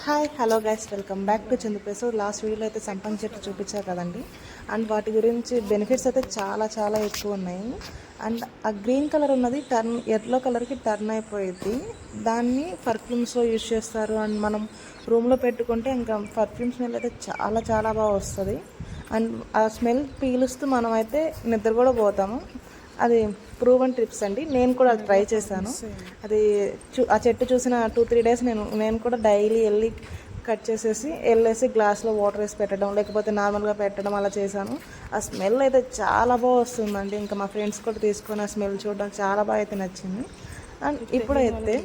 Hi hello guys, welcome back to Chandupesu. Last వీడియోలో అయితే సంపంగి చెట్టు చూపించారు కదండి. అండ్ వాటి గురించి బెనిఫిట్స్ అయితే చాలా ఎక్కువ ఉన్నాయి. అండ్ ఆ గ్రీన్ కలర్ ఉన్నది ఎల్లో కలర్కి టర్న్ అయిపోయింది. దాన్ని పర్ఫ్యూమ్స్లో యూజ్ చేస్తారు. అండ్ మనం రూమ్లో పెట్టుకుంటే ఇంకా పర్ఫ్యూమ్ స్మెల్ అయితే చాలా బాగా వస్తుంది. అండ్ ఆ స్మెల్ పీలుస్తూ మనం అయితే నిద్ర కూడా పోతాము. అది ప్రూవన్ ట్రిప్స్ అండి. నేను కూడా అది ట్రై చేశాను. అది ఆ చెట్టు చూసిన 2-3 డేస్ నేను కూడా డైలీ వెళ్ళి కట్ చేసేసి వెళ్ళేసి గ్లాస్లో వాటర్ వేసి పెట్టడం, లేకపోతే నార్మల్గా పెట్టడం అలా చేశాను. ఆ స్మెల్ అయితే చాలా బాగా వస్తుందండి. ఇంకా మా ఫ్రెండ్స్ కూడా తీసుకొని ఆ స్మెల్ చూడడం చాలా బాగా అయితే నచ్చింది. అండ్ ఇప్పుడైతే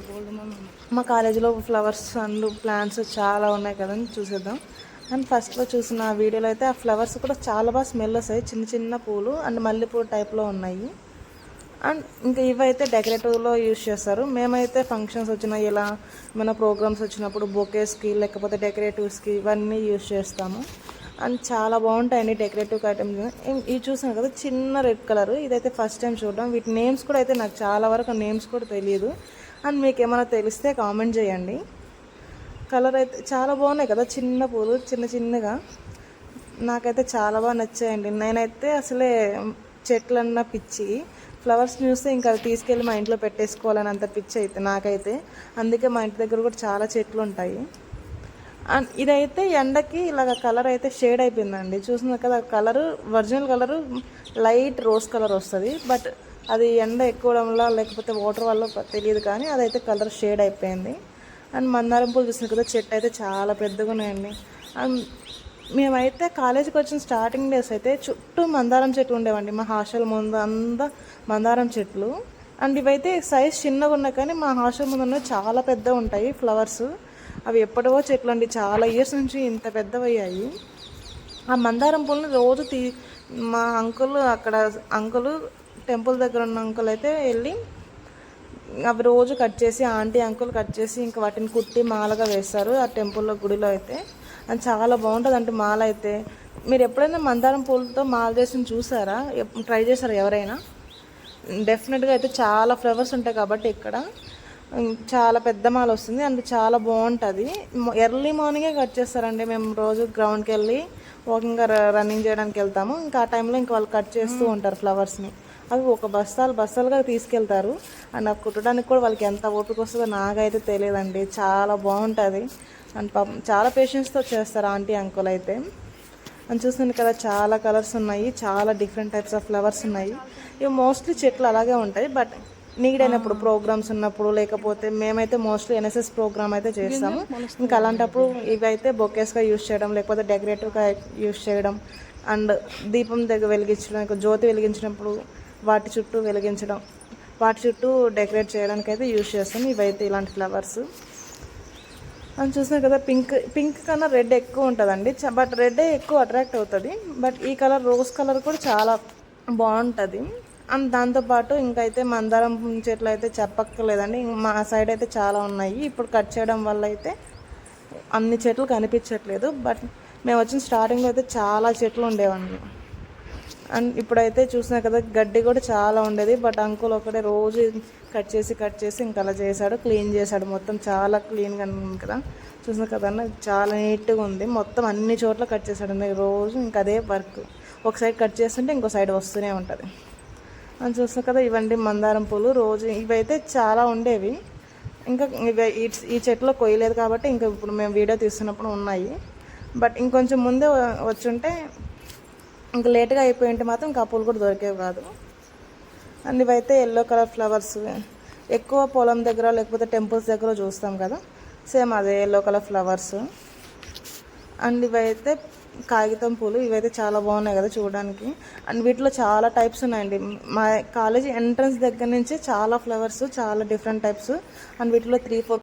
మా కాలేజీలో ఫ్లవర్స్ అండ్ ప్లాంట్స్ చాలా ఉన్నాయి కదండి, చూసేద్దాం. అండ్ ఫస్ట్లో చూసిన వీడియోలో అయితే ఆ ఫ్లవర్స్ కూడా చాలా బాగా స్మెల్ వస్తాయి. చిన్న పూలు అండ్ మల్లెపూ టైప్లో ఉన్నాయి. అండ్ ఇంకా ఇవైతే డెకరేటివ్లో యూజ్ చేస్తారు. మేమైతే ఫంక్షన్స్ వచ్చినా ఇలా మన ప్రోగ్రామ్స్ వచ్చినప్పుడు బొకేస్కి లేకపోతే డెకరేటివ్స్కి ఇవన్నీ యూజ్ చేస్తాము. అండ్ చాలా బాగుంటాయండి డెకరేటివ్ ఐటమ్స్. ఇవి చూసాను కదా, చిన్న రెడ్ కలర్. ఇదైతే ఫస్ట్ టైం చూడడం. వీటి నేమ్స్ కూడా అయితే నాకు చాలా వరకు నేమ్స్ కూడా తెలియదు. అండ్ మీకు ఏమైనా తెలిస్తే కామెంట్ చేయండి. కలర్ అయితే చాలా బాగున్నాయి కదా, చిన్న పూలు చిన్నగా. నాకైతే చాలా బాగా నచ్చాయండి. నేనైతే అసలే చెట్లన్న పిచ్చి, ఫ్లవర్స్ చూస్తే ఇంకా అవి తీసుకెళ్ళి మా ఇంట్లో పెట్టేసుకోవాలని అంత పిచ్చి అయితే నాకైతే. అందుకే మా ఇంటి దగ్గర కూడా చాలా చెట్లు ఉంటాయి. అండ్ ఇదైతే ఎండకి ఇలాగ కలర్ అయితే షేడ్ అయిపోయిందండి. చూసిన కదా, colour original colour light rose colour వస్తుంది. బట్ అది ఎండ ఎక్కువడం వల్ల లేకపోతే వాటర్ వల్ల తెలియదు, కానీ అదైతే కలర్ షేడ్ అయిపోయింది. అండ్ మందారం పూలు చూసిన కదా, చెట్టు అయితే చాలా పెద్దగా ఉన్నాయండి. అండ్ మేమైతే కాలేజీకి వచ్చిన స్టార్టింగ్ డేస్ అయితే చుట్టూ మందారం చెట్లు ఉండేవండి. మా హాస్టల్ ముందు అంతా మందారం చెట్లు. అండ్ ఇవైతే సైజ్ చిన్నగా ఉన్నాయి, కానీ మా హాస్టల్ ముందు ఉన్నవి చాలా పెద్దగా ఉంటాయి ఫ్లవర్స్. అవి ఎప్పటివో చెట్లు అండి, చాలా ఇయర్స్ నుంచి ఇంత పెద్దవయ్యాయి. ఆ మందారం పూలని రోజు మా అంకులు టెంపుల్ దగ్గర ఉన్న అంకుల్ అయితే వెళ్ళి అవి రోజు కట్ చేసి, ఆంటీ అంకుల్ కట్ చేసి ఇంకా వాటిని కుట్టి మాలగా వేస్తారు ఆ టెంపుల్లో, గుడిలో అయితే. అది చాలా బాగుంటుంది అంటే మాల అయితే. మీరు ఎప్పుడైనా మందారం పూలతో మాల చేసి చూసారా? ట్రై చేశారా ఎవరైనా? డెఫినెట్గా అయితే చాలా ఫ్లవర్స్ ఉంటాయి కాబట్టి ఇక్కడ చాలా పెద్ద మాల వస్తుంది. అండ్ చాలా బాగుంటుంది. ఎర్లీ మార్నింగే కట్ చేస్తారండి. మేము రోజు గ్రౌండ్కి వెళ్ళి వాకింగ్ రన్నింగ్ చేయడానికి వెళ్తాము. ఇంకా ఆ టైంలో ఇంకా వాళ్ళు కట్ చేస్తూ ఉంటారు ఫ్లవర్స్ని. అవి ఒక బస్తాలుగా తీసుకెళ్తారు. అండ్ నాకు కుట్టడానికి కూడా వాళ్ళకి ఎంత ఓపిక వస్తుందో నాకైతే తెలియదండి. చాలా బాగుంటుంది. అండ్ చాలా పేషెన్స్తో చేస్తారు ఆంటీ అంకుల్ అయితే. అని చూస్తుంది కదా, చాలా కలర్స్ ఉన్నాయి, చాలా డిఫరెంట్ టైప్స్ ఆఫ్ ఫ్లవర్స్ ఉన్నాయి. ఇవి మోస్ట్లీ చెట్లు అలాగే ఉంటాయి. బట్ నీడ్ అయినప్పుడు ప్రోగ్రామ్స్ ఉన్నప్పుడు, లేకపోతే మేమైతే మోస్ట్లీ ఎన్ఎస్ఎస్ ప్రోగ్రామ్ అయితే చేస్తాము. ఇంకా అలాంటప్పుడు ఇవైతే బొకేస్గా యూజ్ చేయడం, లేకపోతే డెకరేటివ్గా యూజ్ చేయడం. అండ్ దీపం దగ్గర వెలిగించడం, ఇంకా జ్యోతి వెలిగించినప్పుడు వాటి చుట్టూ డెకరేట్ చేయడానికి అయితే యూజ్ చేస్తాం. ఇవైతే ఇలాంటి ఫ్లవర్స్ అని చూసినా కదా, పింక్ కన్నా రెడ్ ఎక్కువ ఉంటుందండి. బట్ రెడ్ ఎక్కువ అట్రాక్ట్ అవుతుంది. బట్ ఈ కలర్ రోజ్ కలర్ కూడా చాలా బాగుంటుంది. అండ్ దాంతోపాటు ఇంకైతే మందారం చెట్లు అయితే చెప్పక్కర్లేదండి. మా సైడ్ అయితే చాలా ఉన్నాయి. ఇప్పుడు కట్ చేయడం వల్ల అయితే అన్ని చెట్లు కనిపించట్లేదు. బట్ మేము వచ్చిన స్టార్టింగ్లో అయితే చాలా చెట్లు ఉండేవండి. అండ్ ఇప్పుడైతే చూసినా కదా, గడ్డి కూడా చాలా ఉండేది. బట్ అంకుల్ ఒకటే రోజు కట్ చేసి ఇంకా అలా చేశాడు, క్లీన్ చేశాడు. మొత్తం చాలా క్లీన్గా ఉంది కదా, చూసిన కదా, చాలా నీట్గా ఉంది. మొత్తం అన్ని చోట్ల కట్ చేశాడు రోజు. ఇంకా అదే వర్క్, ఒక సైడ్ కట్ చేస్తుంటే ఇంకో సైడ్ వస్తూనే ఉంటుంది. అని చూసిన కదా, ఇవండి మందారం పూలు. రోజు ఇవైతే చాలా ఉండేవి. ఇంకా ఈ చెట్లో కొయ్యలేదు కాబట్టి ఇంకా ఇప్పుడు మేము వీడియో తీస్తున్నప్పుడు ఉన్నాయి. బట్ ఇంకొంచెం ముందే వచ్చుంటే, ఇంకా లేట్గా అయిపోయి ఉంటే మాత్రం ఇంకా పూలు కూడా దొరికేవి కాదు. అండ్ ఇవైతే ఎల్లో కలర్ ఫ్లవర్స్ ఎక్కువ పొలం దగ్గర లేకపోతే టెంపుల్స్ దగ్గర చూస్తాం కదా, సేమ్ అదే ఎల్లో కలర్ ఫ్లవర్స్. అండ్ ఇవైతే కాగితం పూలు. ఇవైతే చాలా బాగున్నాయి కదా చూడడానికి. అండ్ వీటిలో చాలా టైప్స్ ఉన్నాయండి. మా కాలేజీ ఎంట్రన్స్ దగ్గర నుంచి చాలా ఫ్లవర్స్, చాలా డిఫరెంట్ టైప్స్. అండ్ వీటిలో 3-4